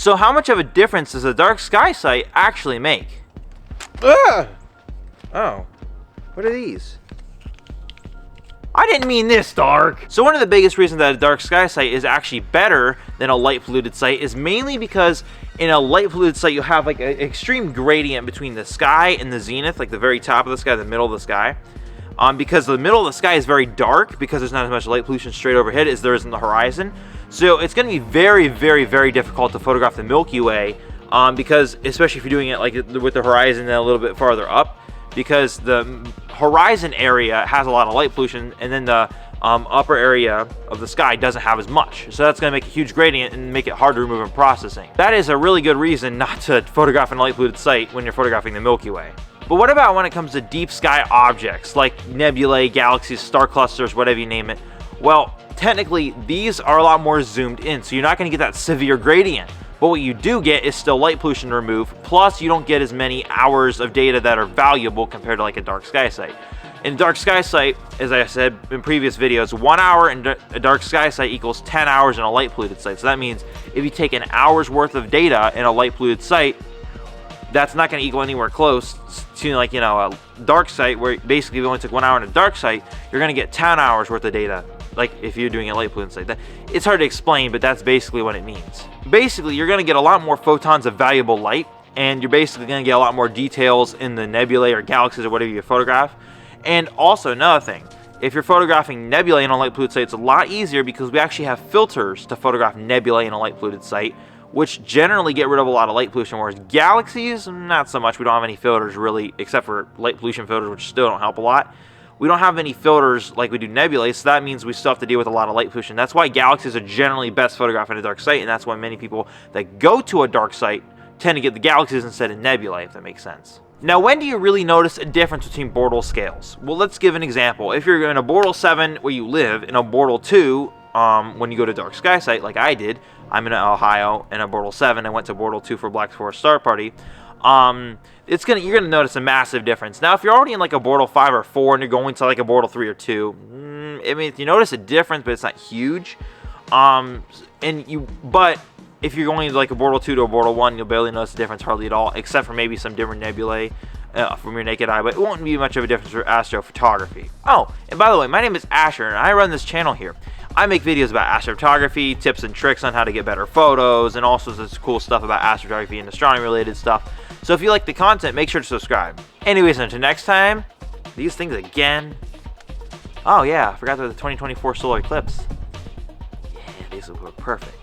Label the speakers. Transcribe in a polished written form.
Speaker 1: So how much of a difference does a dark sky sight actually make?
Speaker 2: Ah! Oh, what are these?
Speaker 1: I didn't mean this dark. So one of the biggest reasons that a dark sky sight is actually better than a light polluted sight is mainly because in a light polluted sight you have like an extreme gradient between the sky and the zenith, like the very top of the sky, the middle of the sky. Because the middle of the sky is very dark because there's not as much light pollution straight overhead as there is in the horizon. So it's going to be very, very, very difficult to photograph the Milky Way because, especially if you're doing it like with the horizon and a little bit farther up, because the horizon area has a lot of light pollution and then the upper area of the sky doesn't have as much. So that's going to make a huge gradient and make it hard to remove in processing. That is a really good reason not to photograph in a light polluted sight when you're photographing the Milky Way. But what about when it comes to deep sky objects like nebulae, galaxies, star clusters, whatever you name it? Well, technically these are a lot more zoomed in, so you're not going to get that severe gradient. But what you do get is still light pollution removed, plus you don't get as many hours of data that are valuable compared to like a dark sky sight. In a dark sky sight, as I said in previous videos, 1 hour in a dark sky sight equals 10 hours in a light polluted sight. So that means if you take an hour's worth of data in a light polluted sight, that's not going to equal anywhere close to like, you know, a dark sight where basically if you only took 1 hour in a dark sight, you're going to get 10 hours worth of data. Like if you're doing a light polluted sight. It's hard to explain, but that's basically what it means. Basically, you're going to get a lot more photons of valuable light, and you're basically going to get a lot more details in the nebulae or galaxies or whatever you photograph. And also another thing, if you're photographing nebulae in a light polluted site, it's a lot easier because we actually have filters to photograph nebulae in a light polluted site, which generally get rid of a lot of light pollution, whereas galaxies, not so much. We don't have any filters really, except for light pollution filters, which still don't help a lot. We don't have any filters like we do nebulae, so that means we still have to deal with a lot of light pollution. That's why galaxies are generally best photographed in a dark site, and that's why many people that go to a dark site tend to get the galaxies instead of nebulae, if that makes sense. Now, when do you really notice a difference between bortle scales? Well, let's give an example. If you're in a bortle 7 where you live, in a bortle 2, when you go to a dark sky site like I did, I'm in Ohio, in a bortle 7, I went to bortle 2 for Black Forest Star Party, you're gonna notice a massive difference. Now, if you're already in like a bortle 5 or 4 and you're going to like a bortle 3 or 2, I mean, you notice a difference, but it's not huge. But if you're going to like a bortle 2 to a bortle 1, you'll barely notice a difference hardly at all, except for maybe some different nebulae from your naked eye, but it won't be much of a difference for astrophotography. Oh, and by the way, my name is Asher, and I run this channel here. I make videos about astrophotography, tips and tricks on how to get better photos, and all sorts of cool stuff about astrophotography and astronomy related stuff. So if you like the content, make sure to subscribe. Anyways, until next time, these things again. Oh yeah, I forgot the 2024 solar eclipse. Yeah, these will look perfect.